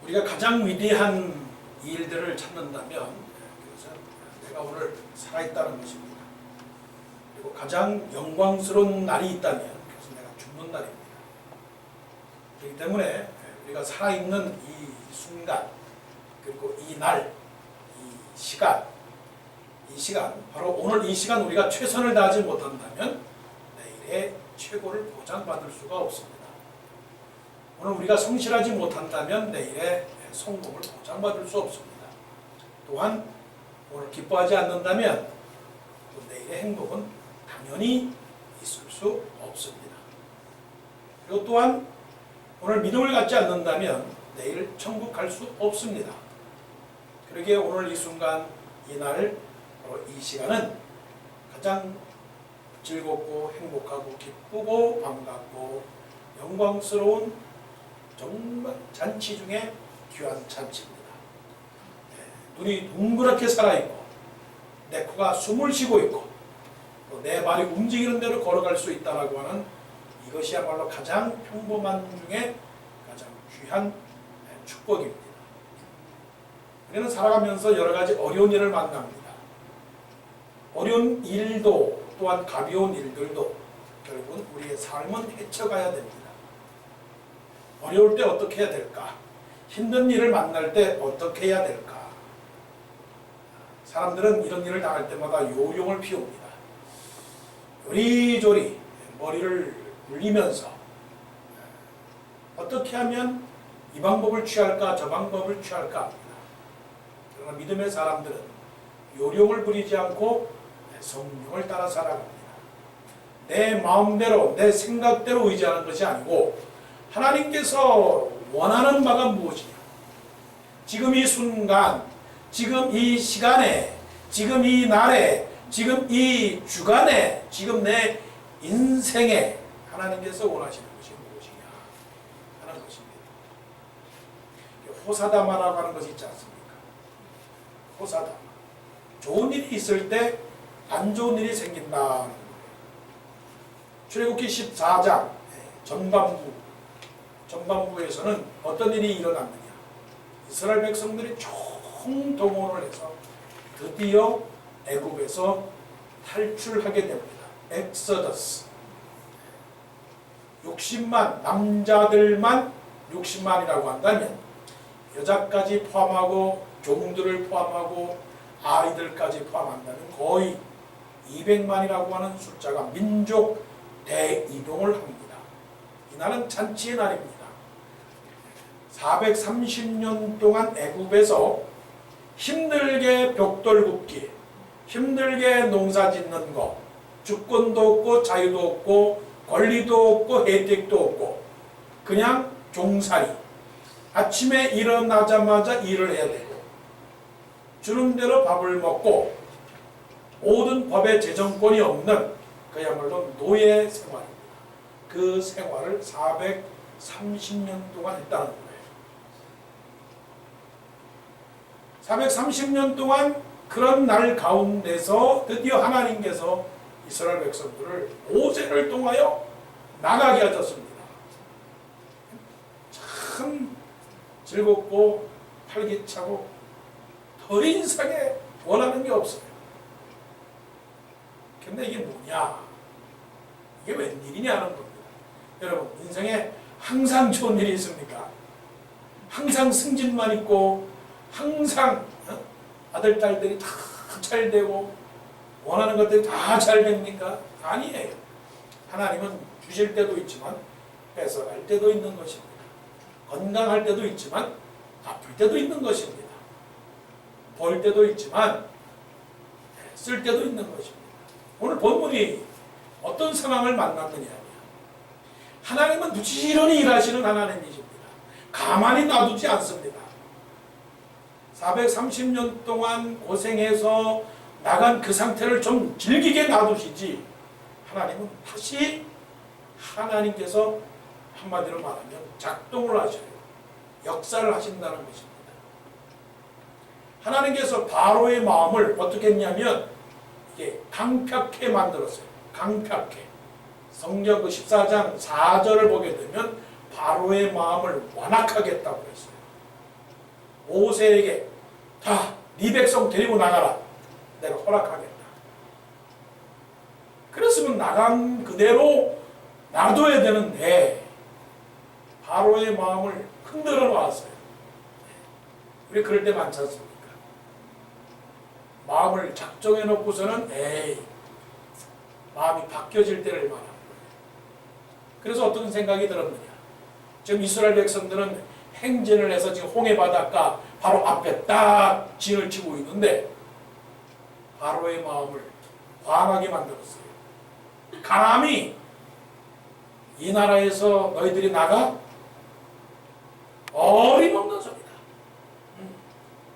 우리가 가장 위대한 일들을 찾는다면 그것은 내가 오늘 살아있다는 것입니다. 그리고 가장 영광스러운 날이 있다면 그것은 내가 죽는 날입니다. 그렇기 때문에 우리가 살아있는 이 순간, 그리고 이 날, 이 시간, 바로 오늘 이 시간 우리가 최선을 다하지 못한다면 내일의 최고를 보장받을 수가 없습니다. 오늘 우리가 성실하지 못한다면 내일의 성공을 보장받을 수 없습니다. 또한 오늘 기뻐하지 않는다면 또 내일의 행복은 당연히 있을 수 없습니다. 그리고 또한 오늘 믿음을 갖지 않는다면 내일 천국 갈 수 없습니다. 그러기에 오늘 이 순간, 이날, 바로 이 시간은 가장 즐겁고 행복하고 기쁘고 반갑고 영광스러운 정말 잔치 중에 귀한 잔치입니다. 눈이 동그랗게 살아있고 내 코가 숨을 쉬고 있고 또 내 발이 움직이는 대로 걸어갈 수 있다고 하는 이것이야말로 가장 평범한 중에 가장 귀한 축복입니다. 우리는 살아가면서 여러 가지 어려운 일을 만납니다. 어려운 일도 또한 가벼운 일들도 결국은 우리의 삶은 헤쳐가야 됩니다. 어려울 때 어떻게 해야 될까? 힘든 일을 만날 때 어떻게 해야 될까? 사람들은 이런 일을 당할 때마다 요령을 피웁니다. 요리조리 머리를 굴리면서 어떻게 하면 이 방법을 취할까 저 방법을 취할까 합니다. 그러나 믿음의 사람들은 요령을 부리지 않고 성령을 따라 살아갑니다. 내 마음대로 내 생각대로 의지하는 것이 아니고 하나님께서 원하는 바가 무엇이냐, 지금 이 순간, 지금 이 시간에, 지금 이 날에, 지금 이 주간에, 지금 내 인생에 하나님께서 원하시는 것이 무엇이냐 하는 것입니다. 호사다마라고 하는 것이 있지 않습니까? 호사다마. 좋은 일이 있을 때 안 좋은 일이 생긴다는 거예요. 출애굽기 14장 전반부에서는 어떤 일이 일어났느냐. 이스라엘 백성들이 총동원을 해서 드디어 애굽에서 탈출하게 됩니다. 엑서더스. 60만, 남자들만 60만이라고 한다면 여자까지 포함하고 종들을 포함하고 아이들까지 포함한다면 거의 200만이라고 하는 숫자가 민족 대이동을 합니다. 이날은 잔치의 날입니다. 430년 동안 애굽에서 힘들게 벽돌 굽기, 힘들게 농사 짓는 거, 주권도 없고 자유도 없고 권리도 없고 혜택도 없고 그냥 종살이, 아침에 일어나자마자 일을 해야 되고 주는 대로 밥을 먹고 모든 법의 재정권이 없는 그야말로 노예 생활입니다. 그 생활을 430년 동안 했다는 거예요. 430년 동안 그런 날 가운데서 드디어 하나님께서 이스라엘 백성들을 모세를 통하여 나가게 하셨습니다. 참 즐겁고 활기차고 더 이상에 원하는 게 없어요. 근데 이게 뭐냐? 이게 웬일이냐는 겁니다. 여러분, 인생에 항상 좋은 일이 있습니까? 항상 승진만 있고 항상 아들, 딸들이 다 잘 되고 원하는 것들이 다 잘 됩니까? 아니에요. 하나님은 주실 때도 있지만 뺏어갈 때도 있는 것입니다. 건강할 때도 있지만 아플 때도 있는 것입니다. 벌 때도 있지만 쓸 때도 있는 것입니다. 오늘 본문이 어떤 상황을 만났느냐, 하나님은 부지런히 일하시는 하나님이십니다. 가만히 놔두지 않습니다. 430년 동안 고생해서 나간 그 상태를 좀 즐기게 놔두시지, 하나님은 다시 하나님께서 한마디로 말하면 작동을 하셔요. 역사를 하신다는 것입니다. 하나님께서 바로의 마음을 어떻게 했냐면 이게 강팍해 만들었어요. 강팍해. 성경 그 14장 4절을 보게 되면 바로의 마음을 완악하겠다고 했어요. 모세에게 다 네 백성 데리고 나가라. 내가 허락하겠다. 그랬으면 나간 그대로 놔둬야 되는데 바로의 마음을 흔들어 놨어요. 우리 그럴 때 많지 않습니까? 마음을 작정해 놓고서는 마음이 바뀌어질 때를 말하는 거예요. 그래서 어떤 생각이 들었느냐? 지금 이스라엘 백성들은 행진을 해서 지금 홍해 바닷가 바로 앞에 딱 진을 치고 있는데 바로의 마음을 화나게 만들었어요. 감히 이 나라에서 너희들이 나가? 어림없는 소리다.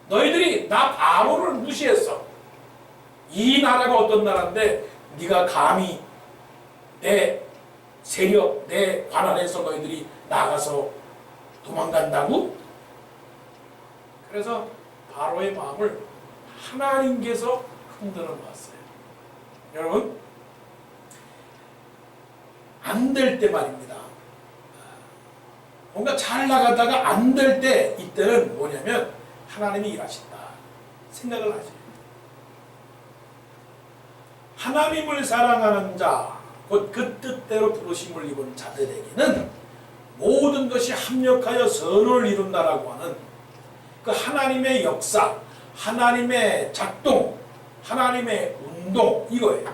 너희들이 나 바로를 무시했어. 이 나라가 어떤 나라인데 네가 감히 내 세력, 내 관할에서 너희들이 나가서 도망간다고? 그래서 바로의 마음을 하나님께서 흔들어 놓았어요. 여러분, 안 될 때 말입니다. 뭔가 잘 나가다가 안 될 때, 이때는 뭐냐면 하나님이 일하신다 생각을 하죠. 하나님을 사랑하는 자, 곧 그 뜻대로 부르심을 입은 자들에게는 모든 것이 합력하여 선을 이룬다라고 하는 그 하나님의 역사, 하나님의 작동, 하나님의 운동, 이거예요.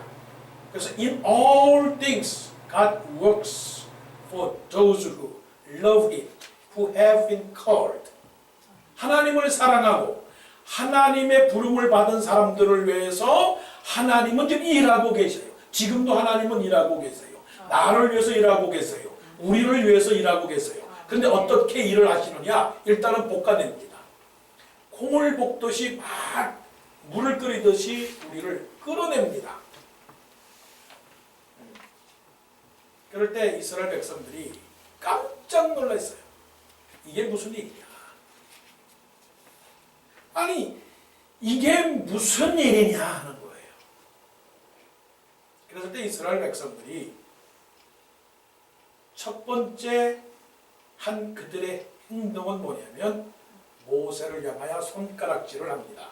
그래서 in all things God works for those who love Him, who have been called. 하나님을 사랑하고 하나님의 부름을 받은 사람들을 위해서 하나님은 지금 일하고 계셔요. 지금도 하나님은 일하고 계세요. 나를 위해서 일하고 계세요. 우리를 위해서 일하고 계세요. 그런데 어떻게 일을 하시느냐? 일단은 볶아냅니다. 콩을 볶듯이 막 물을 끓이듯이 우리를 끌어냅니다. 그럴 때 이스라엘 백성들이 깜짝 놀랐어요. 이게 무슨 일이냐? 아니, 이게 무슨 일이냐 하는 거예요. 그래서 때 이스라엘 백성들이 첫 번째 한 그들의 행동은 뭐냐면 모세를 향하여 손가락질을 합니다.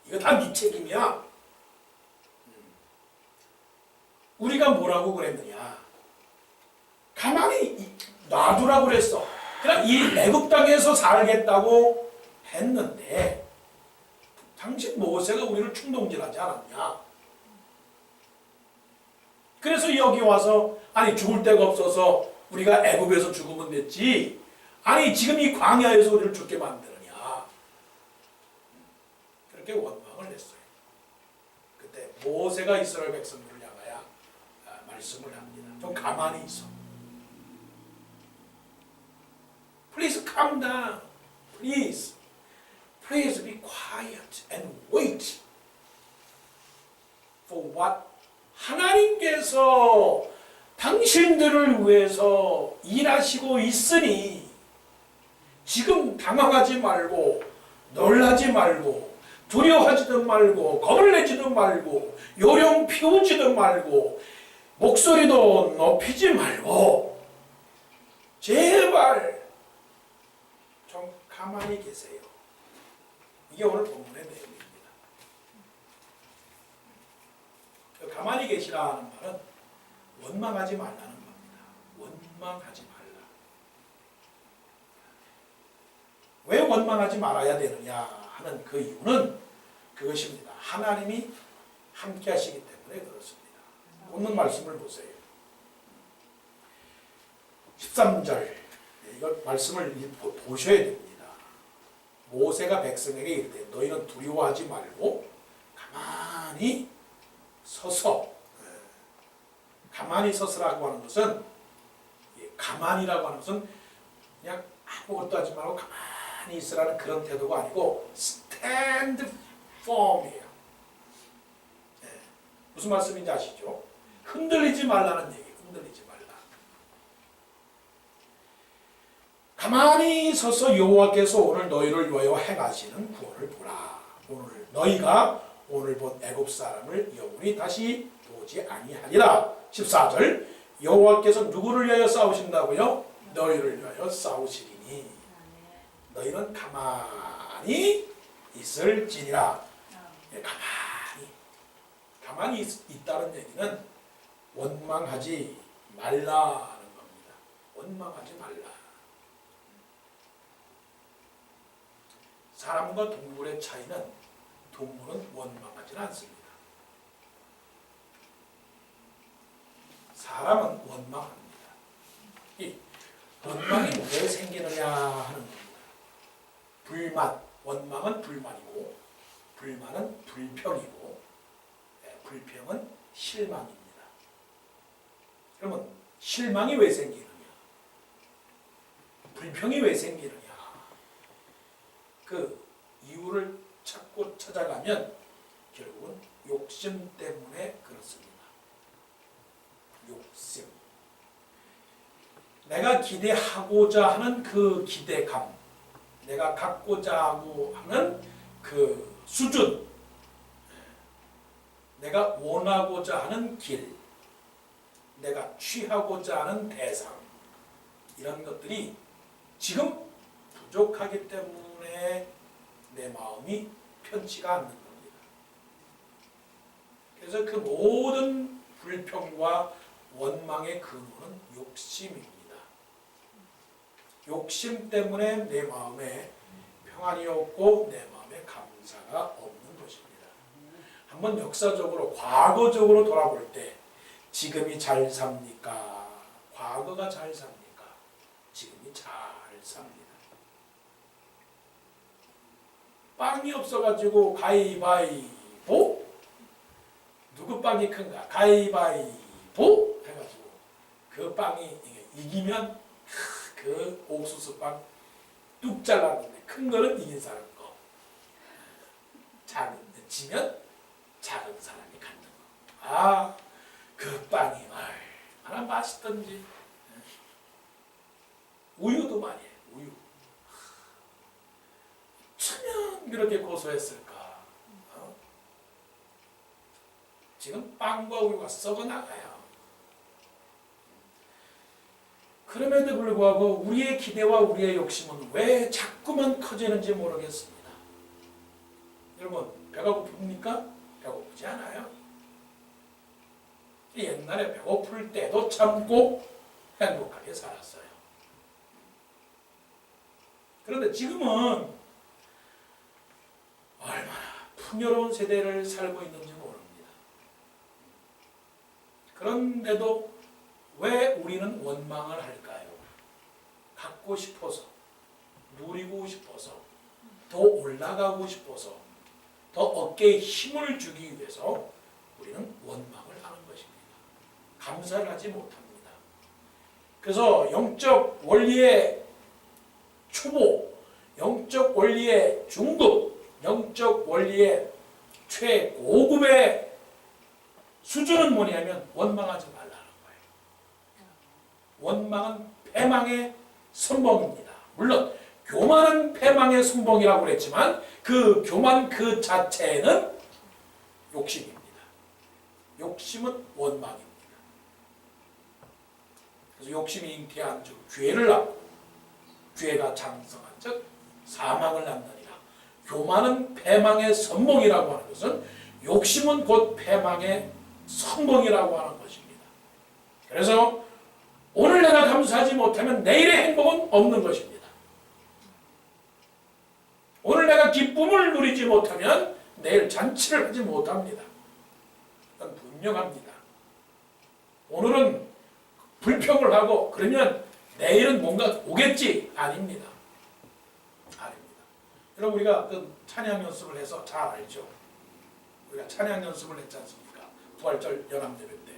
이거 다 네 책임이야. 우리가 뭐라고 그랬느냐? 가만히 놔두라고 그랬어. 그냥 이 애굽 땅에서 살겠다고 했는데 당신 모세가 우리를 충동질하지 않았냐? 그래서 여기 와서 아니 죽을 데가 없어서 우리가 애굽에서 죽으면 됐지. 아니 지금 이 광야에서 우리를 죽게 만드느냐? 그렇게 원망을 했어요. 그때 모세가 이스라엘 백성들을 향하여 말씀을 합니다. 좀 가만히 있어. Please calm down. Please. Please be quiet and wait for what 하나님께서 당신들을 위해서 일하시고 있으니 지금 당황하지 말고 놀라지 말고 두려워하지도 말고 겁을 내지도 말고 요령 피우지도 말고 목소리도 높이지 말고 제발 좀 가만히 계세요. 이게 오늘 본문의 내용입니다. 가만히 계시라는 말은 원망하지 말라는 겁니다. 원망하지 말라. 왜 원망하지 말아야 되느냐 하는 그 이유는 그것입니다. 하나님이 함께 하시기 때문에 그렇습니다. 본문 말씀을 보세요. 13절 이거 말씀을 보셔야 됩니다. 모세가 백성에게 이르되 너희는 두려워하지 말고 가만히 서서 가만히 서서라고 하는 것은 가만히라고 하는 것은 그냥 아무것도 하지 말고 가만히 있으라는 그런 태도가 아니고 stand firm이에요. 무슨 말씀인지 아시죠? 흔들리지 말라는 얘기. 흔들리지 말라. 가만히 서서 여호와께서 오늘 너희를 위하여 행하시는 구원을 보라. 오늘 너희가 오늘 본 애굽 사람을 영원히 다시 보지 아니하리라. 14절 여호와께서 누구를 위하여 싸우신다고요? 너희를 위하여 싸우시리니. 너희는 가만히 있을지니라. 가만히 있다는 얘기는 원망하지 말라는 겁니다. 원망하지 말라. 사람과 동물의 차이는 동물은 원망하지 않습니다. 사람은 원망합니다. 이 원망이 왜 생기느냐 하는 겁니다. 불만, 원망은 불만이고 불만은 불평이고 불평은 실망입니다. 그러면 실망이 왜 생기느냐? 불평이 왜 생기느냐? 그 이유를 찾고 찾아가면 결국은 욕심 때문에 그렇습니다. 욕심. 내가 기대하고자 하는 그 기대감, 내가 갖고자 하고 하는 그 수준, 내가 원하고자 하는 길, 내가 취하고자 하는 대상, 이런 것들이 지금 부족하기 때문에 내 마음이 편치가 않는 겁니다. 그래서 그 모든 불평과 원망의 근원은 욕심입니다. 욕심 때문에 내 마음에 평안이 없고 내 마음에 감사가 없는 것입니다. 한번 역사적으로 과거적으로 돌아볼 때 지금이 잘 삽니까? 과거가 잘 삽니까? 지금이 잘 삽니다. 빵이 없어가지고 가위바위보? 누구 빵이 큰가? 가위바위보? 해가지고 그 빵이 이기면 그 옥수수빵 뚝 잘랐는데 큰 거는 이긴 사람 거. 작은데 지면 작은 사람이 갖는 거. 아, 그 빵이 얼마나 맛있던지. 우유도 말이에요. 우유. 천연 그렇게 고소했을까. 지금 빵과 우유가 썩어 나가요. 그럼에도 불구하고 우리의 기대와 우리의 욕심은 왜 자꾸만 커지는지 모르겠습니다. 여러분, 배가 고픕니까? 배고프지 않아요. 옛날에 배고플 때도 참고 행복하게 살았어요. 그런데 지금은 얼마나 풍요로운 세대를 살고 있는지 모릅니다. 그런데도 왜 우리는 원망을 할까요? 갖고 싶어서, 누리고 싶어서, 더 올라가고 싶어서, 더 어깨에 힘을 주기 위해서 우리는 원망을 하는 것입니다. 감사를 하지 못합니다. 그래서 영적 원리의 초보, 영적 원리의 중급, 영적 원리의 최고급의 수준은 뭐냐면 원망하지 말라는 거예요. 원망은 패망의 선봉입니다. 물론 교만은 패망의 선봉이라고 그랬지만 그 교만 그 자체는 욕심입니다. 욕심은 원망입니다. 그래서 욕심이 잉태한 즉 죄를 낳고 죄가 장성한 즉 사망을 낳느니라. 교만은 패망의 선봉이라고 하는 것은 욕심은 곧 패망의 선봉이라고 하는 것입니다. 그래서 오늘 내가 감사하지 못하면 내일의 행복은 없는 것입니다. 오늘 내가 기쁨을 누리지 못하면 내일 잔치를 하지 못합니다. 그건 분명합니다. 오늘은 불평을 하고 그러면 내일은 뭔가 오겠지? 아닙니다. 아닙니다. 여러분 우리가 그 찬양 연습을 해서 잘 알죠? 우리가 찬양 연습을 했지 않습니까? 부활절 연합예배 때.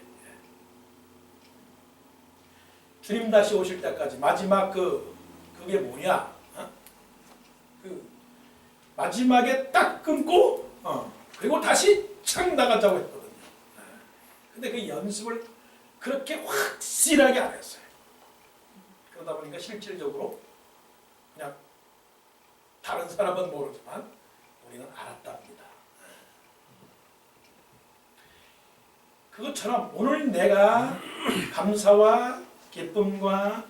주님 다시 오실 때까지 마지막 그게 뭐냐? 그 마지막에 딱 끊고 그리고 다시 창 나가자고 했거든요. 근데 그 연습을 그렇게 확실하게 안 했어요. 그러다 보니까 실질적으로 그냥 다른 사람은 모르지만 우리는 알았답니다. 그것처럼 오늘 내가 감사와 기쁨과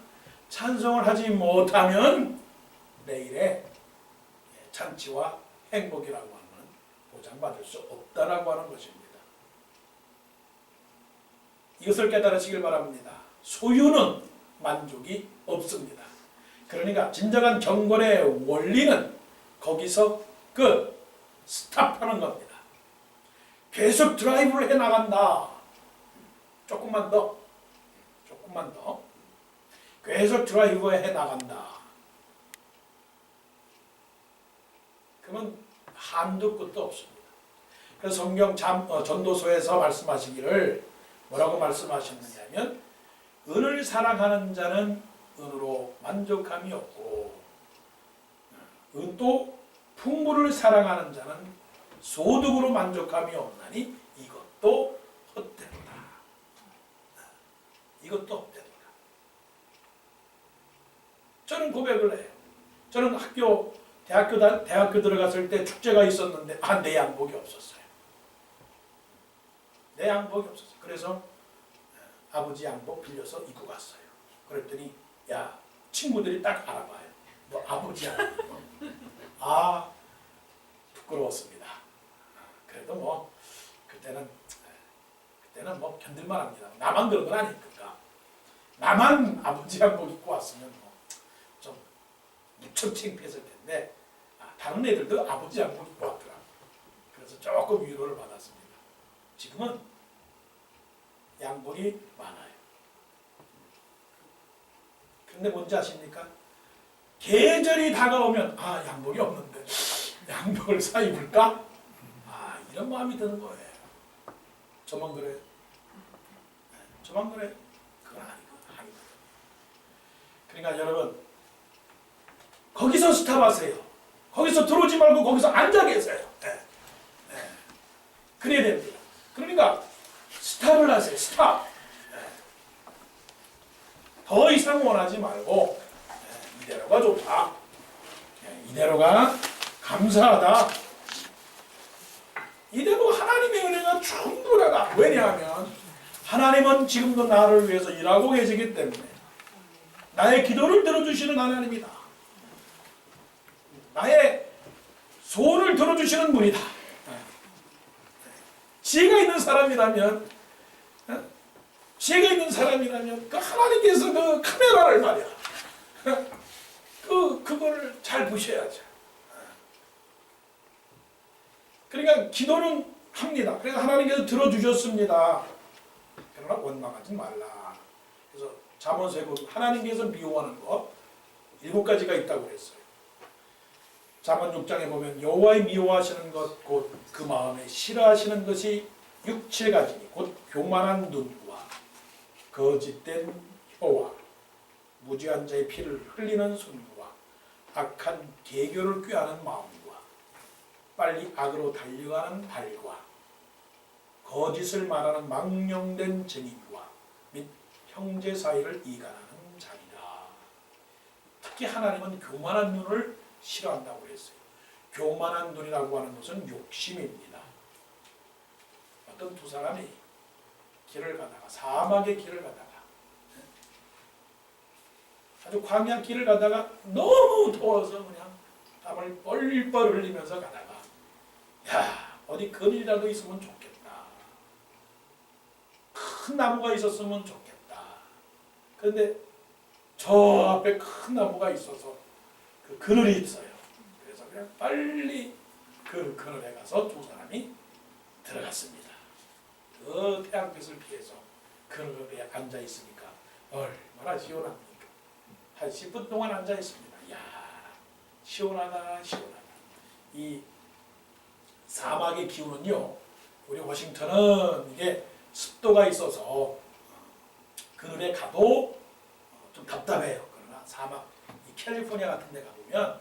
찬송을 하지 못하면 내일의 잔치와 행복이라고 하는 것은 보장받을 수 없다라고 하는 것입니다. 이것을 깨달으시길 바랍니다. 소유는 만족이 없습니다. 그러니까 진정한 경건의 원리는 거기서 스탑하는 겁니다. 계속 드라이브를 해나간다. 조금만 더. 계속 드라이브 해나간다. 그러면 한도 끝도 없습니다. 그래서 성경 전도서에서 말씀하시기를 뭐라고 말씀하셨느냐면 은을 사랑하는 자는 은으로 만족함이 없고 또 풍부를 사랑하는 자는 소득으로 만족함이 없나니 이것도 헛되도다. 이것도 헛되도다. 저는 고백을 해요. 저는 대학교 들어갔을 때 축제가 있었는데 내 양복이 없었어요. 내 양복이 없었어요. 그래서 아버지 양복 빌려서 입고 갔어요. 그랬더니 야 친구들이 딱 알아봐요. 너 아버지야. 부끄러웠습니다. 그래도 뭐 그때는 뭐 견딜만합니다. 나만 그런 건 아니니까. 나만 아버지 양복 입고 왔으면 뭐 좀 무척 창피했을 텐데 다른 애들도 아버지 양복 입고 왔더라. 그래서 조금 위로를 받았습니다. 지금은 양복이 많아요. 근데 뭔지 아십니까? 계절이 다가오면 양복이 없는데 양복을 사 입을까? 이런 마음이 드는 거예요. 저만 그래요? 저만 그래요? 그건 아니거든요. 그러니까 여러분 거기서 스탑하세요. 거기서 들어오지 말고 거기서 앉아 계세요. 그래야 됩니다. 그러니까 스탑을 하세요. 스탑. 더 이상 원하지 말고 이대로가 좋다. 이대로가 감사하다. 이대로 하나님의 은혜가 충분하다. 왜냐하면 하나님은 지금도 나를 위해서 일하고 계시기 때문에 나의 기도를 들어주시는 하나님이다. 나의 소원을 들어주시는 분이다. 지혜가 있는 사람이라면 그 하나님께서 그 카메라를 말이야. 그걸 잘 보셔야죠. 그러니까 기도는 합니다. 그래서 하나님께서 들어주셨습니다. 그러나 원망하지 말라. 그래서 잠언서에 보면 하나님께서 미워하는 것 7가지가 있다고 그랬어요. 잠언 6장에 보면 여호와의 미워하시는 것 곧 그 마음에 싫어하시는 것이 6, 7가지니 곧 교만한 눈과 거짓된 혀와 무지한 자의 피를 흘리는 손과 악한 계교를 꾀하는 마음과 빨리 악으로 달려가는 발과 거짓을 말하는 망령된 증인과 및 형제 사이를 이간하는 자리라. 특히 하나님은 교만한 눈을 싫어한다고 그랬어요. 교만한 눈이라고 하는 것은 욕심입니다. 어떤 두 사람이 길을 가다가 사막의 길을 가다가 아주 광야 길을 가다가 너무 더워서 그냥 땀을 뻘뻘 흘리면서 가다가 어디 그늘이라도 있으면 좋겠다. 큰 나무가 있었으면 좋겠다. 그런데 저 앞에 큰 나무가 있어서 그 그늘이 있어요. 그래서 그냥 빨리 그 그늘에 가서 두 사람이 들어갔습니다. 그 태양빛을 피해서 그늘에 앉아 있으니까 얼마나 시원합니까? 한 10분 동안 앉아 있습니다. 시원하다. 이 사막의 기후는요, 우리 워싱턴은 이게 습도가 있어서 그늘에 가도 좀 답답해요. 그러나 사막, 이 캘리포니아 같은 데 가보면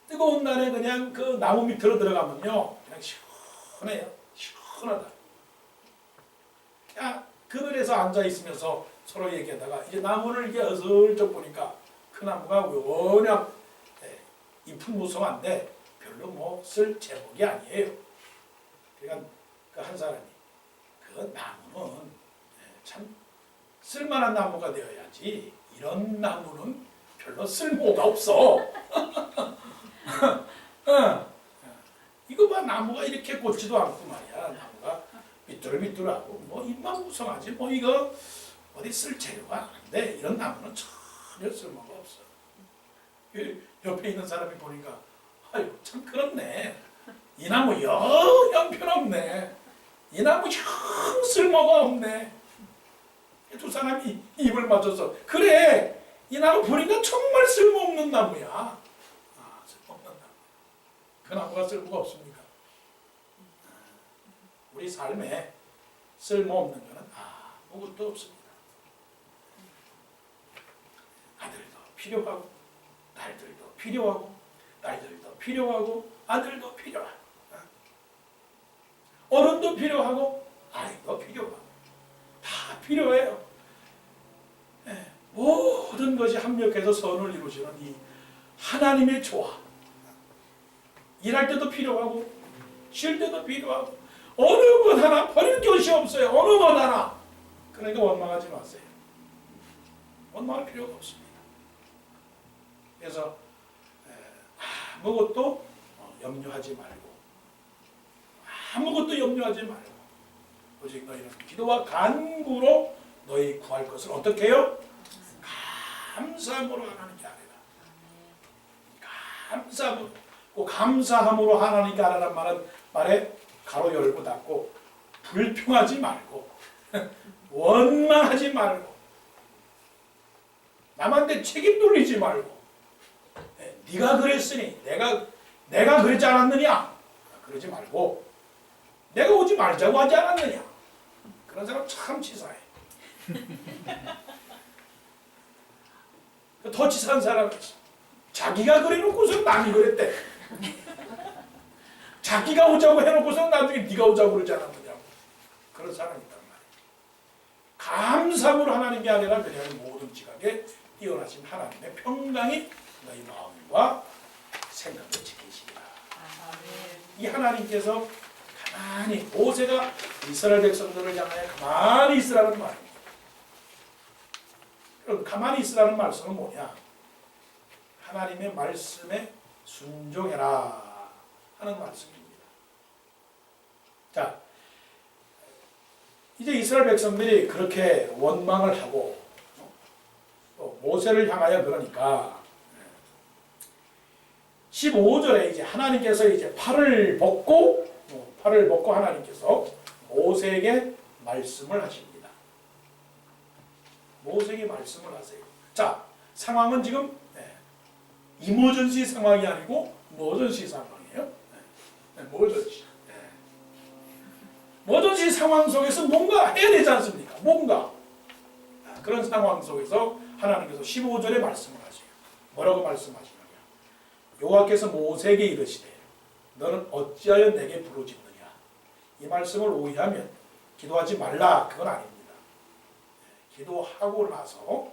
뜨거운 날에 그냥 그 나무 밑으로 들어가면요, 그냥 시원해요. 시원하다. 그늘에서 앉아 있으면서 서로 얘기하다가 이제 나무를 이게 어슬쩍 보니까 그 나무가 워낙 잎은 무성한데 별로 뭐 쓸 제목이 아니에요. 그러니까 그 한 사람이 그 나무는 참 쓸만한 나무가 되어야지 이런 나무는 별로 쓸모가 없어. 나무가 이렇게 꽂지도 않고 말이야. 나무가 삐뚤비뚤하고 뭐 입만 무성하지 뭐 이거 어디 쓸 재료가 아닌데 이런 나무는 전혀 쓸모가 없어. 옆에 있는 사람이 보니까 아유 참 그렇네. 이 나무 영 형편없네. 이 나무 영 쓸모가 없네. 두 사람이 입을 맞춰서 그래 이 나무 보니까 정말 쓸모없는 나무야. 아, 쓸모없는 나무. 그 나무가 쓸모가 없습니까? 우리 삶에 쓸모없는 것은 아무것도 없습니다. 아들도 필요하고 딸들도 필요하고 딸들도 필요하고 아들도 필요하고 어른도 필요하고 아이도 필요하고 다 필요해요. 네, 모든 것이 합력해서 선을 이루시는 이 하나님의 조화. 일할 때도 필요하고 쉴 때도 필요하고 어느 것 하나 버릴 것이 없어요. 어느 것 하나. 그러니까 원망하지 마세요. 원망할 필요가 없습니다. 그래서 아무것도 염려하지 말고 아무것도 염려하지 말고 오직 너희는 기도와 간구로 너희 구할 것을 어떻게 해요? 감사함으로 하나님께 아뢰라. 감사함으로. 그 감사함으로 하나님께 아뢰란 말에 가로 열고 닫고 불평하지 말고 원망하지 말고 남한테 책임 돌리지 말고 네가 그랬으니 내가 그랬지 않았느냐 그러지 말고 내가 오지 말자고 하지 않았느냐 그런 사람 참 치사해. 더 치사한 사람이 있어. 자기가 그래놓고서 남이 그랬대. 자기가 오자고 해놓고서 나중에 네가 오자고 그러지 않았느냐고. 그런 사람이 있단 말이에요. 감사함으로 하나님께 아뢰라. 그래야 모든 지각에 뛰어나신 하나님의 평강이 너희 마음과 생각을 지키시리라. 이 하나님께서 가만히 모세가 이스라엘 백성들을 향하여 가만히 있으라는 말입니다. 그럼 가만히 있으라는 말씀은 뭐냐? 하나님의 말씀에 순종해라 하는 말씀입니다. 자, 이제 이스라엘 백성들이 그렇게 원망을 하고 또 모세를 향하여 그러니까 15절에 이제 하나님께서 이제 팔을 벗고 하나님께서 모세에게 말씀을 하십니다. 모세에게 말씀을 하세요. 자, 상황은 지금 이머전시 상황이 아니고 머전시 상황이에요. 머전시. 머전시 상황 속에서 뭔가 해야 되지 않습니까? 뭔가. 그런 상황 속에서 하나님께서 15절에 말씀을 하세요. 뭐라고 말씀하시느냐? 여호와께서 모세에게 이르시되 너는 어찌하여 내게 부르짖느냐? 이 말씀을 오해하면 기도하지 말라. 그건 아닙니다. 기도하고 나서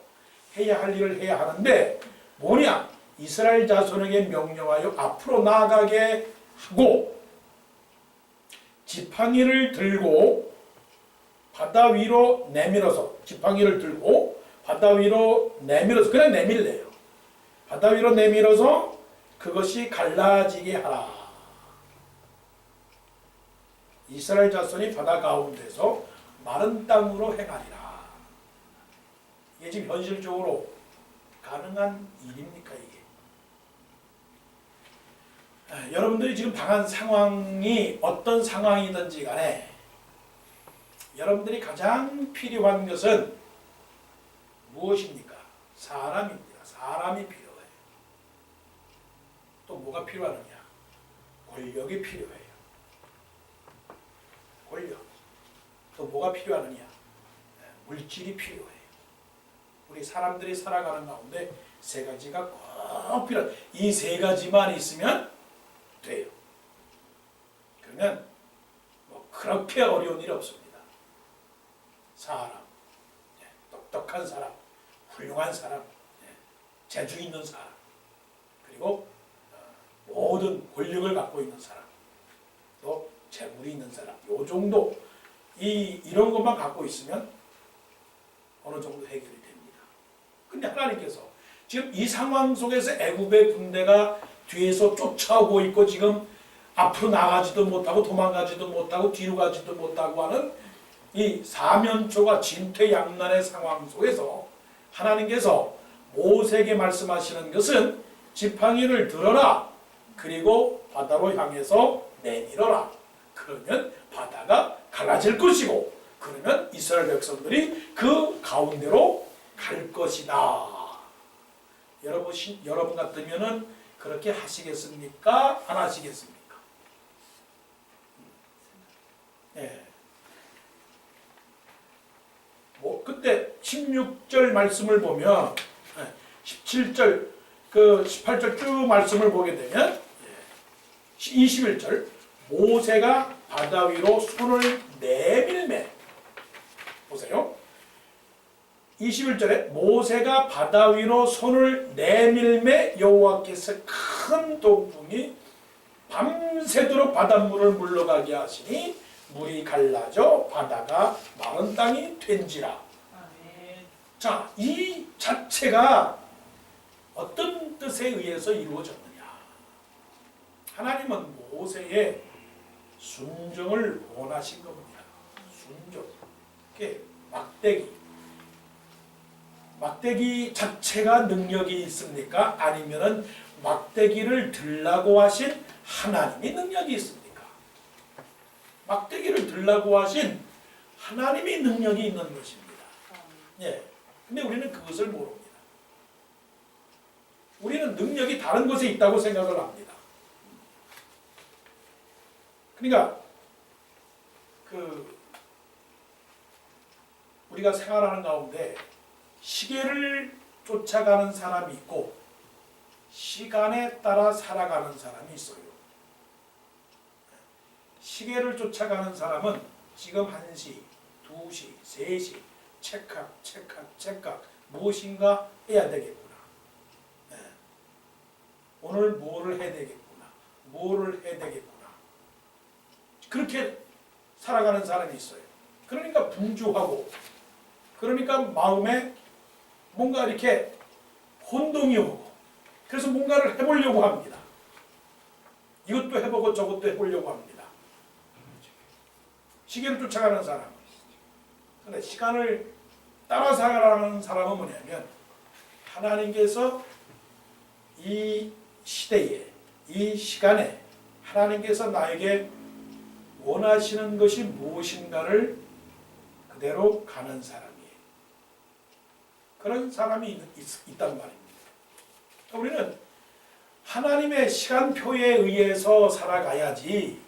해야 할 일을 해야 하는데 뭐냐? 이스라엘 자손에게 명령하여 앞으로 나아가게 하고 지팡이를 들고 바다 위로 내밀어서 지팡이를 들고 바다 위로 내밀어서 그냥 내밀래요. 바다 위로 내밀어서 그것이 갈라지게 하라. 이스라엘 자손이 바다 가운데서 마른 땅으로 행하리라. 이게 지금 현실적으로 가능한 일입니까 이게? 여러분들이 지금 당한 상황이 어떤 상황이든지 간에 여러분들이 가장 필요한 것은 무엇입니까? 사람입니다. 사람이 필요해요. 또 뭐가 필요하느냐? 권력이 필요해요. 권력. 또 뭐가 필요하느냐? 물질이 필요해요. 우리 사람들이 살아가는 가운데 세 가지가 꼭 필요해요. 이 세 가지만 있으면 돼요. 그러면 뭐 그렇게 어려운 일 없습니다. 사람, 똑똑한 사람, 훌륭한 사람, 재주 있는 사람, 그리고 모든 권력을 갖고 있는 사람, 또 재물이 있는 사람, 요 정도 이런 것만 갖고 있으면 어느 정도 해결이 됩니다. 근데 하나님께서 지금 이 상황 속에서 애굽의 군대가 뒤에서 쫓아오고 있고 지금 앞으로 나가지도 못하고 도망가지도 못하고 뒤로 가지도 못하고 하는 이 사면초가 진퇴양난의 상황 속에서 하나님께서 모세에게 말씀하시는 것은 지팡이를 들어라. 그리고 바다로 향해서 내밀어라. 그러면 바다가 갈라질 것이고 그러면 이스라엘 백성들이 그 가운데로 갈 것이다. 여러분 같으면은 그렇게 하시겠습니까? 안 하시겠습니까? 네. 그때 16절 말씀을 보면 17절 그 18절 쭉 말씀을 보게 되면 21절 모세가 바다 위로 손을 내밀매 보세요. 21절에 모세가 바다 위로 손을 내밀매 여호와께서 큰 동풍이 밤새도록 바닷물을 물러가게 하시니 물이 갈라져 바다가 마른 땅이 된지라. 자, 이 자체가 어떤 뜻에 의해서 이루어졌느냐? 하나님은 모세의 순종을 원하신 겁니다. 순종. 이게 막대기 자체가 능력이 있습니까? 아니면은 막대기를 들라고 하신 하나님이 능력이 있습니까? 막대기를 들라고 하신 하나님이 능력이 있는 것입니다. 예. 근데 우리는 그것을 모릅니다. 우리는 능력이 다른 곳에 있다고 생각을 합니다. 그러니까 우리가 생활하는 가운데 시계를 쫓아가는 사람이 있고 시간에 따라 살아가는 사람이 있어요. 시계를 쫓아가는 사람은 지금 1시, 2시, 3시 체크각 무엇인가 해야 되겠구나. 오늘 뭐를 해야 되겠구나. 뭐를 해야 되겠구나. 그렇게 살아가는 사람이 있어요. 그러니까 분주하고 그러니까 마음에 뭔가 이렇게 혼동이 오고 그래서 뭔가를 해보려고 합니다. 이것도 해보고 저것도 해보려고 합니다. 시계를 쫓아가는 사람. 그런데 시간을 따라 살아가는 사람은 뭐냐면 하나님께서 이 시대에 이 시간에 하나님께서 나에게 원하시는 것이 무엇인가를 그대로 가는 사람이에요. 그런 사람이 있단 말입니다. 우리는 하나님의 시간표에 의해서 살아가야지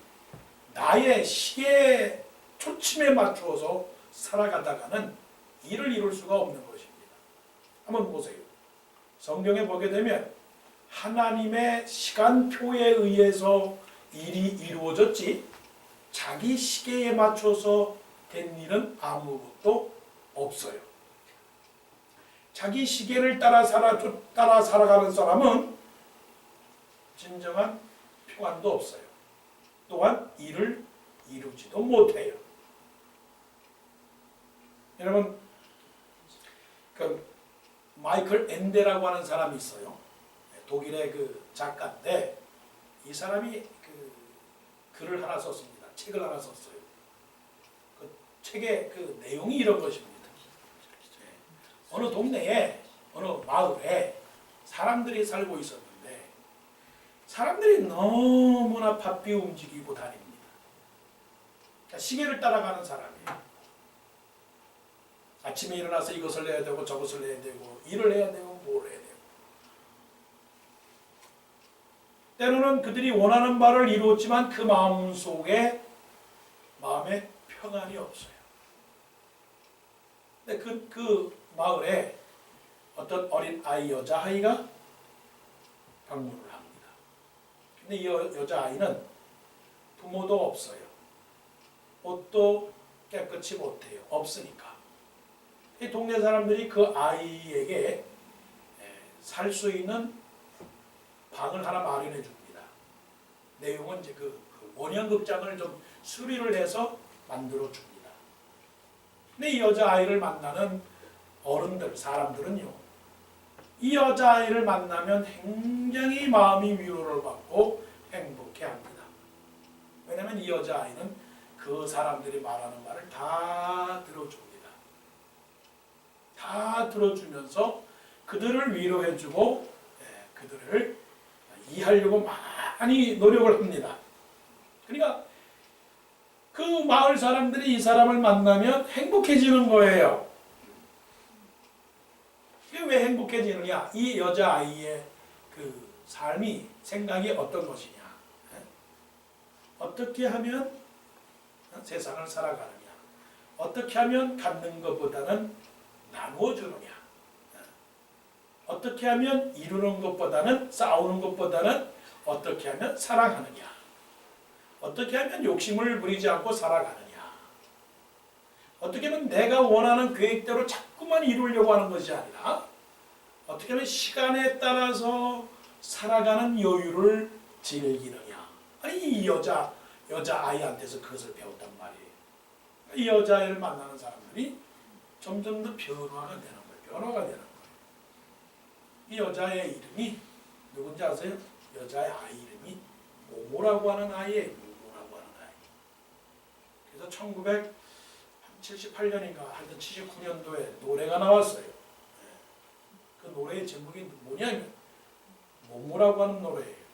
나의 시계 초침에 맞추어서 살아가다가는 일을 이룰 수가 없는 것입니다. 한번 보세요. 성경에 보게 되면 하나님의 시간표에 의해서 일이 이루어졌지 자기 시계에 맞춰서 된 일은 아무것도 없어요. 자기 시계를 따라 살아가는 사람은 진정한 평안도 없어요. 또한 일을 이루지도 못해요. 여러분, 마이클 엔데라고 하는 사람이 있어요. 독일의 작가인데 이 사람이 글을 하나 썼습니다. 책을 하나 썼어요. 그 책의 내용이 이런 것입니다. 어느 동네에 어느 마을에 사람들이 살고 있었는데 사람들이 너무나 바삐 움직이고 다닙니다. 그러니까 시계를 따라가는 사람이에요. 아침에 일어나서 이것을 해야 되고 저것을 해야 되고 일을 해야 되고 뭘 해야 되고 때로는 그들이 원하는 바를 이루었지만 그 마음에 평안이 없어요. 근데 그 마을에 어떤 어린 아이, 여자아이가 방문을 합니다. 근데 이 여자아이는 부모도 없어요. 옷도 깨끗이 못해요. 없으니까. 이 동네 사람들이 그 아이에게 살 수 있는 방을 하나 마련해 줍니다. 내용은 이제 원형극장을 좀 수리를 해서 만들어 줍니다. 근데 이 여자아이를 만나는 어른들, 사람들은요, 이 여자아이를 만나면 굉장히 마음이 위로를 받고 행복해 합니다. 그러면 이 여자아이는 그 사람들이 말하는 말을 다 들어줍니다. 다 들어주면서 그들을 위로해주고 그들을 이해하려고 많이 노력을 합니다. 그러니까 그 마을 사람들이 이 사람을 만나면 행복해지는 거예요. 이게 왜 행복해지느냐? 이 여자아이의 그 삶이, 생각이 어떤 것이냐? 어떻게 하면 세상을 살아가느냐? 어떻게 하면 갖는 것보다는 나누어 주느냐? 어떻게 하면 이루는 것보다는, 싸우는 것보다는 어떻게 하면 사랑하느냐? 어떻게 하면 욕심을 부리지 않고 살아가느냐? 어떻게 하면 내가 원하는 계획대로 자꾸만 이루려고 하는 것이 아니라 어떻게 하면 시간에 따라서 살아가는 여유를 즐기느냐? 아니, 이 여자아이한테서 그것을 배웠단 말이에요. 이 여자아이를 만나는 사람들이 점점 더 변화가 되는 거예요. 변화가 되는 거예요. 이 여자의 이름이 누군지 아세요? 여자의 아이 이름이 모모라고 하는 아이예요. 모모라고 하는 아이. 그래서 1978년인가 하여튼 79년도에 노래가 나왔어요. 그 노래의 제목이 뭐냐면 모모라고 하는 노래예요.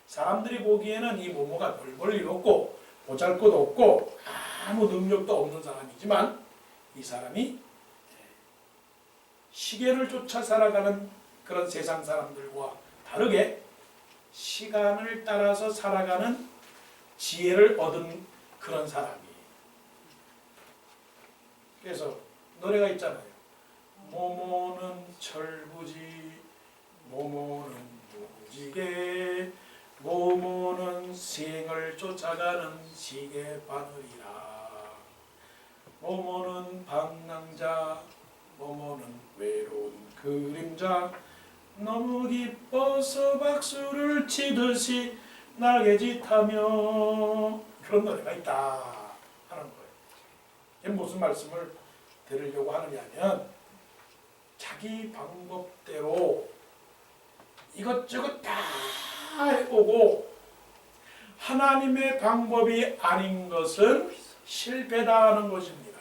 사람들이 보기에는 이 모모가 별 볼일 없고 보잘것 없고 아무 능력도 없는 사람이지만 이 사람이 시계를 쫓아 살아가는 그런 세상 사람들과 다르게 시간을 따라서 살아가는 지혜를 얻은 그런 사람이에요. 그래서 노래가 있잖아요. 모모는 철부지, 모모는 무지개, 모모는 생을 쫓아가는 시계바늘이라. 모모는 방랑자, 모모는 외로운 그림자, 너무 기뻐서 박수를 치듯이 날개짓하며. 그런 노래가 있다 하는 거예요. 이게 무슨 말씀을 드리려고 하느냐면 자기 방법대로 이것저것 다 해보고 하나님의 방법이 아닌 것은 실패다 하는 것입니다.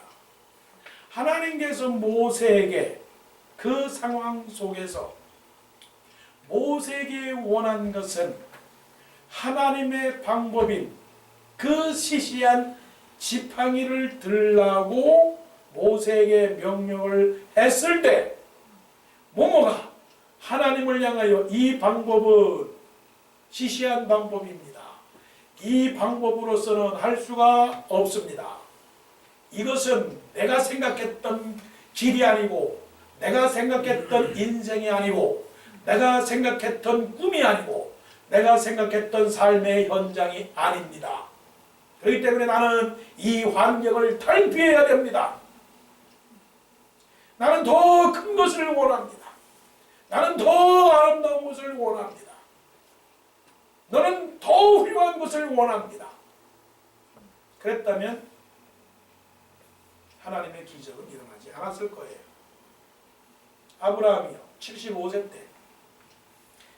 하나님께서 모세에게 그 상황 속에서 모세에게 원한 것은 하나님의 방법인 그 시시한 지팡이를 들라고 모세에게 명령을 했을 때 모모가 하나님을 향하여 이 방법은 시시한 방법입니다. 이 방법으로서는 할 수가 없습니다. 이것은 내가 생각했던 길이 아니고 내가 생각했던 인생이 아니고 내가 생각했던 꿈이 아니고 내가 생각했던 삶의 현장이 아닙니다. 그렇기 때문에 나는 이 환경을 탈피해야 됩니다. 나는 더 큰 것을 원합니다. 나는 더 아름다운 것을 원합니다. 너는 더 훌륭한 것을 원합니다. 그랬다면 하나님의 기적은 일어나지 않았을 거예요. 아브라함이요 75세 때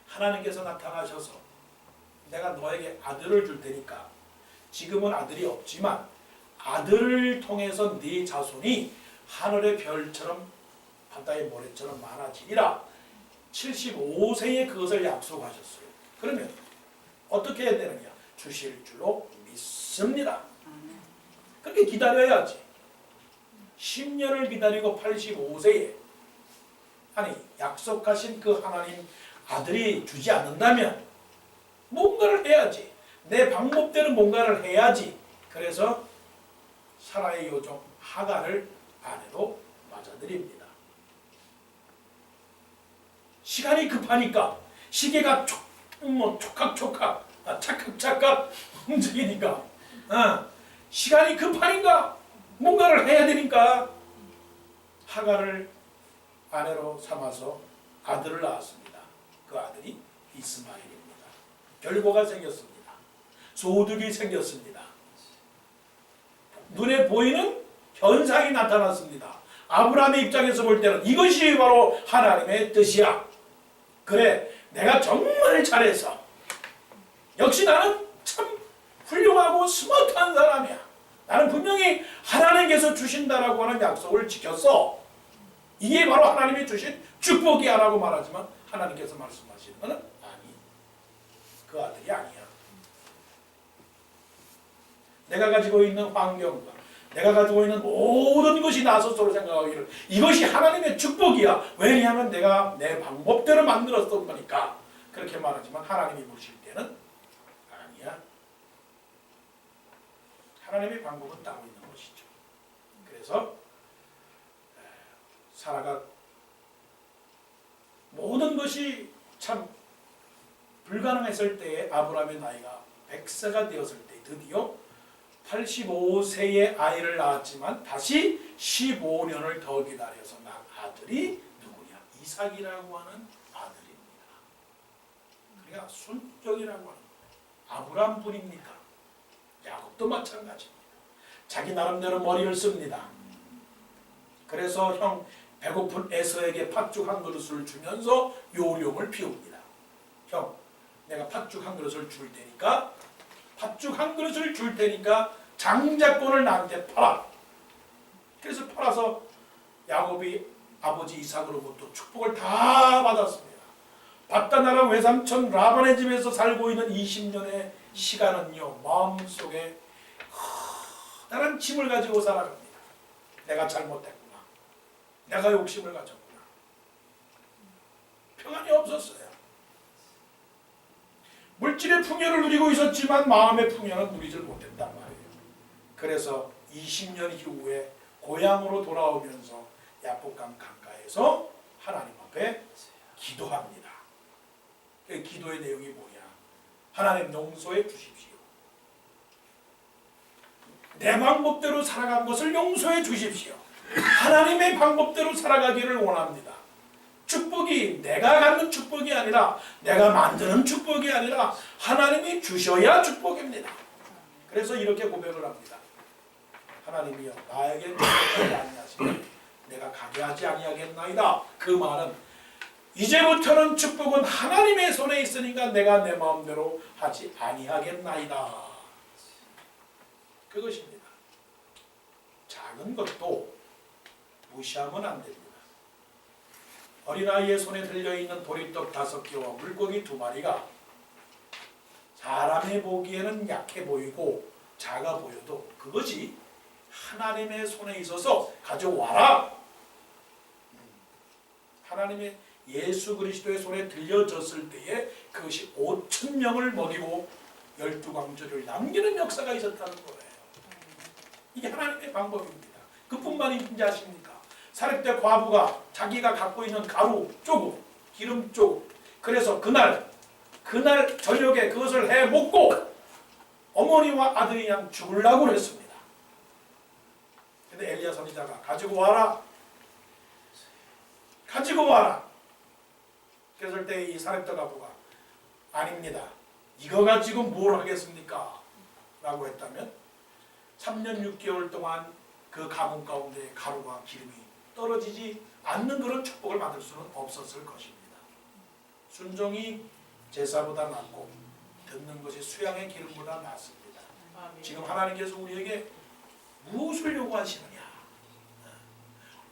하나님께서 나타나셔서 내가 너에게 아들을 줄 테니까 지금은 아들이 없지만 아들을 통해서 네 자손이 하늘의 별처럼 바다의 모래처럼 많아지리라. 75세에 그것을 약속하셨어요. 그러면 어떻게 해야 되느냐? 주실 줄로 믿습니다. 그렇게 기다려야지. 10년을 기다리고 85세에 아니 약속하신 그 하나님 아들이 주지 않는다면 뭔가를 해야지. 내 방법대로 뭔가를 해야지. 그래서 사라의 요종 하갈을 아내로 맞아들입니다. 시간이 급하니까 시계가 촉각촉각 착각착각 움직이니까 시간이 급하니까 뭔가를 해야 되니까 하갈을 아내로 삼아서 아들을 낳았습니다. 그 아들이 이스마엘입니다. 결과가 생겼습니다. 소득이 생겼습니다. 눈에 보이는 현상이 나타났습니다. 아브라함의 입장에서 볼 때는 이것이 바로 하나님의 뜻이야. 그래, 내가 정말 잘해서 역시 나는 참 훌륭하고 스마트한 사람이야. 나는 분명히 하나님께서 주신다라고 하는 약속을 지켰어. 이게 바로 하나님이 주신 축복이야 라고 말하지만 하나님께서 말씀하시는 것은 아니, 그 아들이 아니야. 내가 가지고 있는 환경과 내가 가지고 있는 모든 것이 나 스스로 생각하기를 이것이 하나님의 축복이야. 왜냐하면 내가 내 방법대로 만들었던 거니까. 그렇게 말하지만 하나님이 보실 때는 아니야. 하나님의 방법은 따로 있는 것이죠. 그래서 사라가 모든 것이 참 불가능했을 때에 아브라함의 나이가 100세가 되었을 때 드디어 85세의 아이를 낳았지만 다시 15년을 더 기다려서 낳은 아들이 누구냐? 이삭이라고 하는 아들입니다. 그러니까 순종이라고 하는 아브라함 뿐입니까? 야곱도 마찬가지입니다. 자기 나름대로 머리를 씁니다. 그래서 형 배고픈 에서에게 팥죽 한 그릇을 주면서 요령을 피웁니다. 형, 내가 팥죽 한 그릇을 줄 테니까 팥죽 한 그릇을 줄 테니까 장자권을 나한테 팔아. 그래서 팔아서 야곱이 아버지 이삭으로부터 축복을 다 받았습니다. 바다나라 외삼촌 라반의 집에서 살고 있는 20년의 시간은요, 마음속에 커다란 짐을 가지고 살아갑니다. 내가 잘못했구나. 내가 욕심을 가졌구나. 평안이 없었어요. 물질의 풍요를 누리고 있었지만 마음의 풍요는 누리질 못했단 말이에요. 그래서 20년 이후에 고향으로 돌아오면서 야복강 강가에서 하나님 앞에 기도합니다. 그 기도의 내용이 뭐냐? 하나님 용서해 주십시오. 내 방법대로 살아간 것을 용서해 주십시오. 하나님의 방법대로 살아가기를 원합니다. 축복이 내가 갖는 축복이 아니라 내가 만드는 축복이 아니라 하나님이 주셔야 축복입니다. 그래서 이렇게 고백을 합니다. 하나님이여 나에게 축복하지 아니하시면 내가 가게 하지 아니하겠나이다. 그 말은 이제부터는 축복은 하나님의 손에 있으니까 내가 내 마음대로 하지 아니하겠나이다. 그것입니다. 작은 것도 무시하면 안 됩니다. 어린아이의 손에 들려있는 보리떡 5개와 물고기 2마리가 사람이 보기에는 약해 보이고 작아 보여도 그것이 하나님의 손에 있어서 가져와라. 하나님의 예수 그리스도의 손에 들려졌을 때에 그것이 5,000명을 먹이고 12광주를 남기는 역사가 있었다는 거예요. 이게 하나님의 방법입니다. 그뿐만인지 아십니까? 사렙대 과부가 자기가 갖고 있는 가루 조금, 기름 조금, 그래서 그날 저녁에 그것을 해 먹고 어머니와 아들이 그냥 죽으려고 했습니다. 근데 엘리야 선지자가 가지고 와라. 그랬을 때 이 사렙대 과부가 아닙니다. 이거 가지고 뭘 하겠습니까? 라고 했다면 3년 6개월 동안 그 가문 가운데 가루와 기름이 떨어지지 않는 그런 축복을 받을 수는 없었을 것입니다. 순종이 제사보다 낫고 듣는 것이 수양의 기름보다 낫습니다. 지금 하나님께서 우리에게 무엇을 요구하시느냐?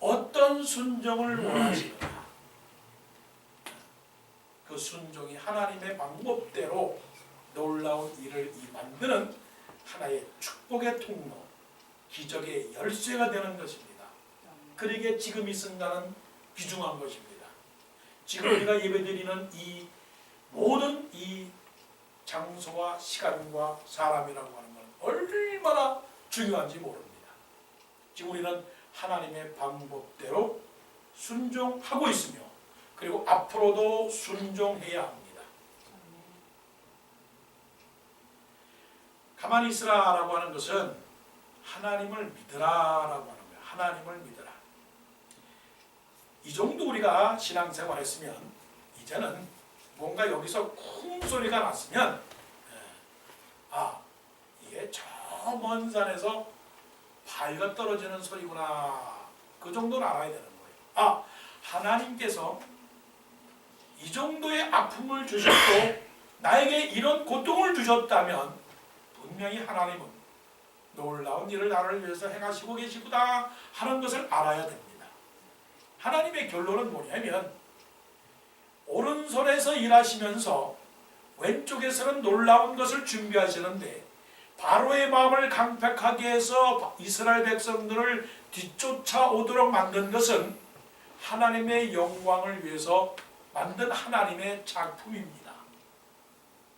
어떤 순종을 원하시느냐? 그 순종이 하나님의 방법대로 놀라운 일을 만드는 하나의 축복의 통로, 기적의 열쇠가 되는 것입니다. 그러기에 지금 이 순간은 귀중한 것입니다. 지금 우리가 예배드리는 이 모든 이 장소와 시간과 사람이라고 하는 것은 얼마나 중요한지 모릅니다. 지금 우리는 하나님의 방법대로 순종하고 있으며 그리고 앞으로도 순종해야 합니다. 가만히 있으라라고 하는 것은 하나님을 믿으라라고 하는 거예요. 하나님을 믿으라. 이 정도 우리가 신앙생활 했으면 이제는 뭔가 여기서 쿵 소리가 났으면 이게 저 먼 산에서 바위가 떨어지는 소리구나. 그 정도는 알아야 되는 거예요. 하나님께서 이 정도의 아픔을 주셨고 나에게 이런 고통을 주셨다면 분명히 하나님은 놀라운 일을 나를 위해서 행하시고 계시구나 하는 것을 알아야 됩니다. 하나님의 결론은 뭐냐면 오른손에서 일하시면서 왼쪽에서는 놀라운 것을 준비하시는데 바로의 마음을 강팍하게 해서 이스라엘 백성들을 뒤쫓아오도록 만든 것은 하나님의 영광을 위해서 만든 하나님의 작품입니다.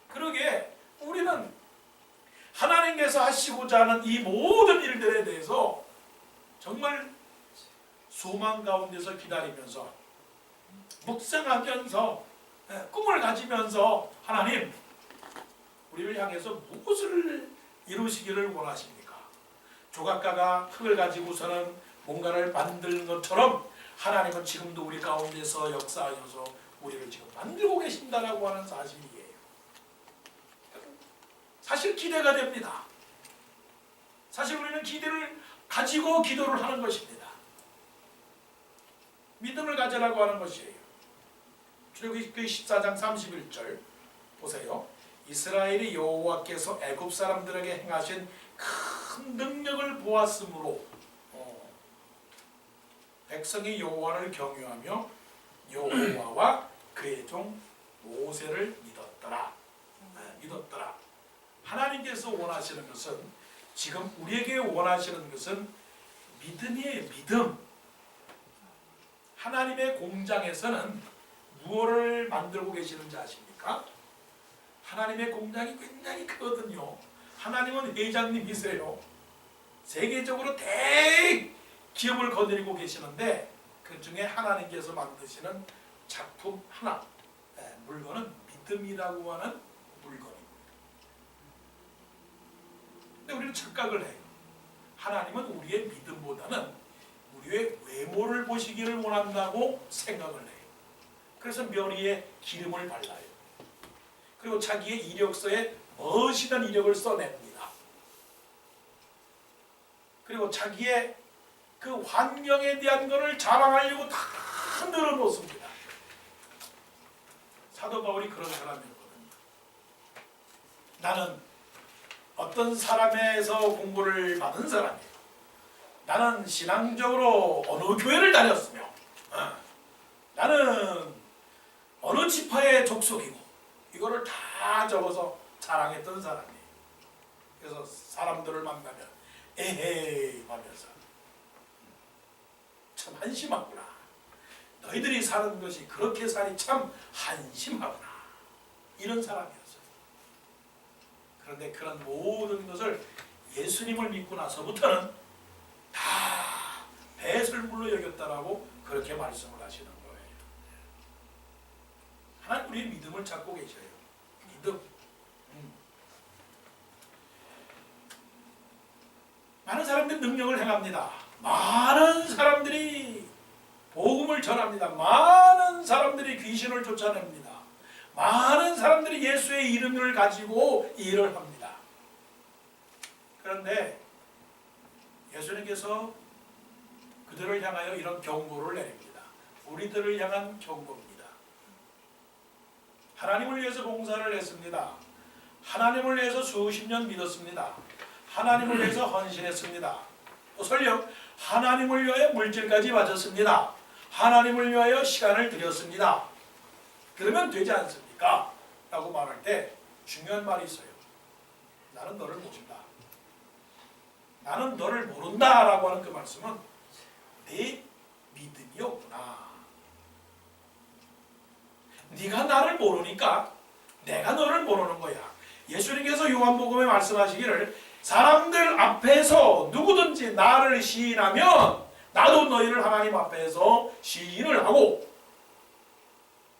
그러기에 우리는 하나님께서 하시고자 하는 이 모든 일들에 대해서 정말 소망 가운데서 기다리면서 묵상하면서 꿈을 가지면서 하나님 우리를 향해서 무엇을 이루시기를 원하십니까? 조각가가 흙을 가지고서는 뭔가를 만드는 것처럼 하나님은 지금도 우리 가운데서 역사하셔서 우리를 지금 만들고 계신다라고 하는 사실이에요. 사실 기대가 됩니다. 사실 우리는 기대를 가지고 기도를 하는 것입니다. 믿음을 가지라고 하는 것이에요. 출애굽기 14장 31절 보세요. 이스라엘이 여호와께서 애굽 사람들에게 행하신 큰 능력을 보았으므로 백성이 여호와를 경유하며 여호와와 그의 종 모세를 믿었더라. 믿었더라. 하나님께서 원하시는 것은 지금 우리에게 원하시는 것은 믿음이에요. 믿음. 하나님의 공장에서는 무엇을 만들고 계시는지 아십니까? 하나님의 공장이 굉장히 크거든요. 하나님은 회장님이세요. 세계적으로 대기업을 거느리고 계시는데 그 중에 하나님께서 만드시는 작품 하나, 물건은 믿음이라고 하는 물건입니다. 근데 우리는 착각을 해요. 하나님은 우리의 믿음보다는 우리의 외모를 보시기를 원한다고 생각을 해요. 그래서 머리에 기름을 발라요. 그리고 자기의 이력서에 멋있는 이력을 써냅니다. 그리고 자기의 그 환경에 대한 것을 자랑하려고 다 늘어놓습니다. 사도 바울이 그런 사람이었거든요. 나는 어떤 사람에서 공부를 받은 사람이에요. 나는 신앙적으로 어느 교회를 다녔으며 나는 어느 지파의 족속이고 이거를 다 적어서 자랑했던 사람이에요. 그래서 사람들을 만나면 에헤이 하면서 참 한심하구나. 너희들이 사는 것이 그렇게 살이 참 한심하구나. 이런 사람이었어요. 그런데 그런 모든 것을 예수님을 믿고 나서부터는 다 배설물로 여겼다라고 그렇게 말씀을 하시는 거예요. 하나님 우리의 믿음을 찾고 계셔요. 믿음. 많은 사람들이 능력을 행합니다. 많은 사람들이 복음을 전합니다. 많은 사람들이 귀신을 쫓아냅니다. 많은 사람들이 예수의 이름을 가지고 일을 합니다. 그런데 예수님께서 그들을 향하여 이런 경고를 내립니다. 우리들을 향한 경고입니다. 하나님을 위해서 봉사를 했습니다. 하나님을 위해서 수십 년 믿었습니다. 하나님을 위해서 헌신했습니다. 또 설령 하나님을 위하여 물질까지 바쳤습니다. 하나님을 위하여 시간을 드렸습니다. 그러면 되지 않습니까? 라고 말할 때 중요한 말이 있어요. 나는 너를 모른다. 나는 너를 모른다 라고 하는 그 말씀은 내 믿음이 없구나. 네가 나를 모르니까 내가 너를 모르는 거야. 예수님께서 요한복음에 말씀하시기를 사람들 앞에서 누구든지 나를 시인하면 나도 너희를 하나님 앞에서 시인을 하고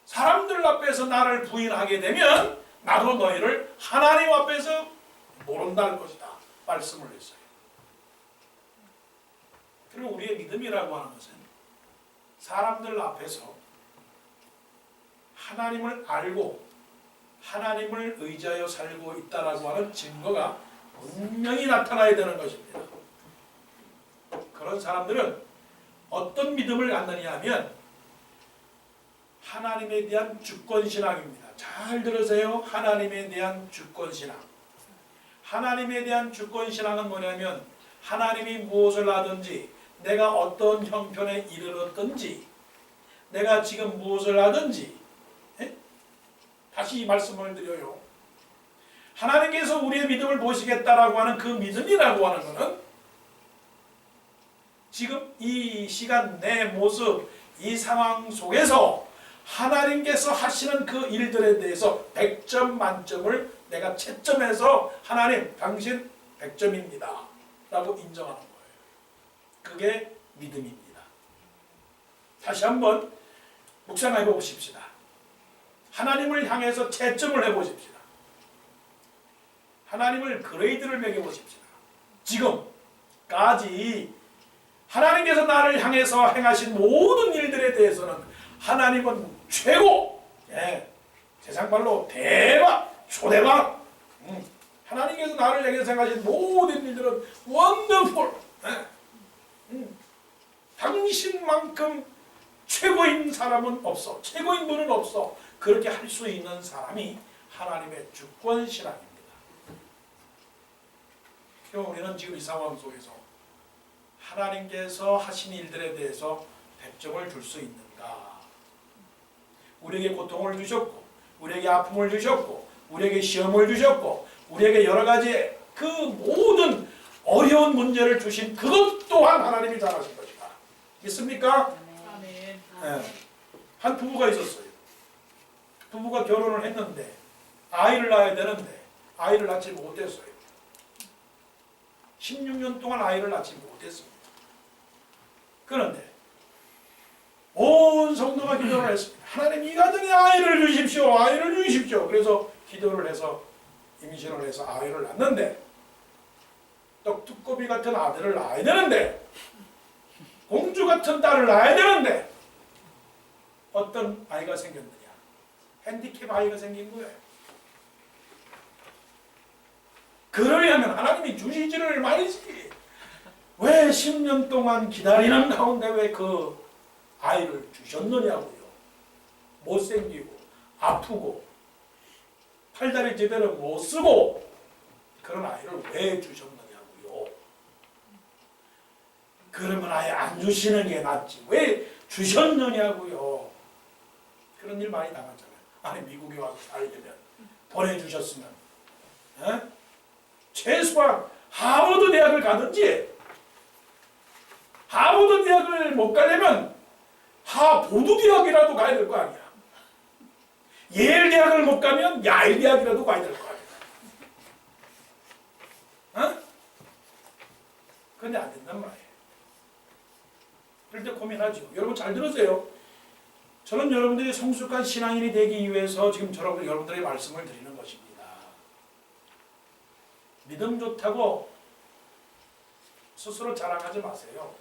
사람들 앞에서 나를 부인하게 되면 나도 너희를 하나님 앞에서 모른다는 것이다. 말씀을 했어요. 그리고 우리의 믿음이라고 하는 것은 사람들 앞에서 하나님을 알고 하나님을 의지하여 살고 있다라고 하는 증거가 분명히 나타나야 되는 것입니다. 그런 사람들은 어떤 믿음을 갖느냐 하면 하나님에 대한 주권신앙입니다. 잘 들으세요. 하나님에 대한 주권신앙. 하나님에 대한 주권신앙은 뭐냐면 하나님이 무엇을 하든지 내가 어떤 형편에 이르렀든지 내가 지금 무엇을 하든지 다시 이 말씀을 드려요. 하나님께서 우리의 믿음을 보시겠다라고 하는 그 믿음이라고 하는 것은 지금 이 시간 내 모습 이 상황 속에서 하나님께서 하시는 그 일들에 대해서 100점 만점을 내가 채점해서 하나님 당신 100점입니다 라고 인정하는 거예요. 그게 믿음입니다. 다시 한번 묵상해 보십시다. 하나님을 향해서 채점을 해보십시다. 하나님을 그레이드를 매겨보십시다. 지금까지 하나님께서 나를 향해서 행하신 모든 일들에 대해서는 하나님은 최고, 세상말로 대박, 초대박. 하나님께서 나를 향해서 행하신 모든 일들은 원더풀. 당신만큼 최고인 사람은 없어. 최고인 분은 없어. 그렇게 할 수 있는 사람이 하나님의 주권신앙입니다. 그럼 우리는 지금 이 상황 속에서 하나님께서 하신 일들에 대해서 100점을 줄 수 있는가? 우리에게 고통을 주셨고 우리에게 아픔을 주셨고 우리에게 시험을 주셨고 우리에게 여러 가지 그 모든 어려운 문제를 주신 그것 또한 하나님이 잘하신 것이다. 믿습니까? 아멘. 한 부부가 있었어요. 부부가 결혼을 했는데 아이를 낳아야 되는데 아이를 낳지 못했어요. 16년 동안 아이를 낳지 못했습니다. 그런데 온 성도가 기도를 했습니다. 하나님 이 가정에 아이를 주십시오. 아이를 주십시오. 그래서 기도를 해서 임신을 해서 아이를 낳는데 떡두꺼비 같은 아들을 낳아야 되는데 공주 같은 딸을 낳아야 되는데 어떤 아이가 생겼느냐? 핸디캡 아이가 생긴 거예요. 그러려면 하나님이 주시지를 말이지. 왜 10년 동안 기다리는 가운데 왜 그 아이를 주셨느냐고요. 못생기고 아프고 팔다리 제대로 못 쓰고 그런 아이를 왜 주셨느냐고요. 그러면 아예 안 주시는 게 낫지 왜 주셨느냐고요. 그런 일 많이 나갔잖아요. 아니 미국에 와서 살려면 보내주셨으면 최소한 하버드 대학을 가든지 하버드 대학을 못 가려면 하보드 대학이라도 가야 될 거 아니야. 예일 대학을 못 가면 야일 대학이라도 가야 될 거 아니야. 근데 안 된단 말이에요. 그럴 때 고민하죠. 여러분 잘 들으세요. 저는 여러분들이 성숙한 신앙인이 되기 위해서 지금 여러분들의 말씀을 드리는 것입니다. 믿음 좋다고 스스로 자랑하지 마세요.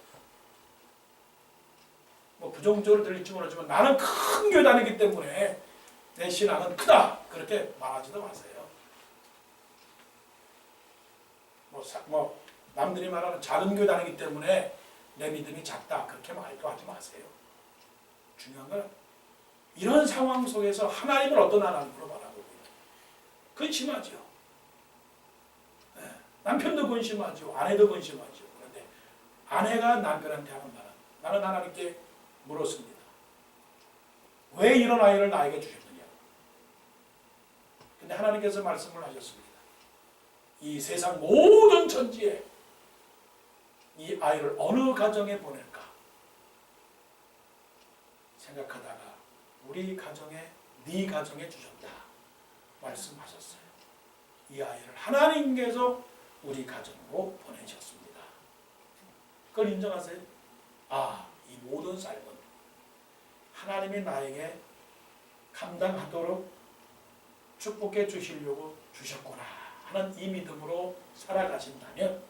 뭐 부정적으로 들릴지 모르지만 나는 큰 교회 다니기 때문에 내 신앙은 크다 그렇게 말하지도 마세요. 뭐 남들이 말하는 작은 교회 다니기 때문에 내 믿음이 작다 그렇게 말도 하지 마세요. 중요한 건 이런 상황 속에서 하나님을 어떤 하나님으로 바라보고 근심하죠. 남편도 근심하죠. 아내도 근심하죠. 그런데 아내가 남편한테 하는 말은 나는 하나님께 물었습니다. 왜 이런 아이를 나에게 주셨느냐. 근데 하나님께서 말씀을 하셨습니다. 이 세상 모든 천지에 이 아이를 어느 가정에 보낼까 생각하다가 우리 가정에 네 가정에 주셨다 말씀하셨어요. 이 아이를 하나님께서 우리 가정으로 보내셨습니다. 그걸 인정하세요? 이 모든 삶은 하나님이 나에게 감당하도록 축복해 주시려고 주셨구나 하는 이 믿음으로 살아가신다면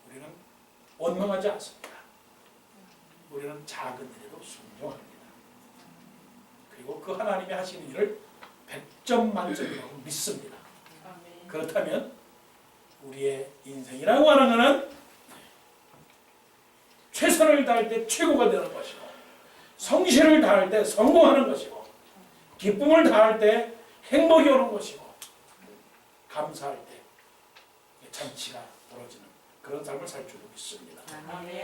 우리는 원망하지 않습니다. 우리는 작은 일에도 순종합니다. 그리고 그 하나님이 하시는 일을 100점 만점이라고 믿습니다. 그렇다면 우리의 인생이라고 하는 것은 최선을 다할 때 최고가 되는 것이고 성실을 다할 때 성공하는 것이고 기쁨을 다할 때 행복이 오는 것이고 감사할 때 잔치가 벌어지는 그런 삶을 살 줄 믿습니다. 아멘.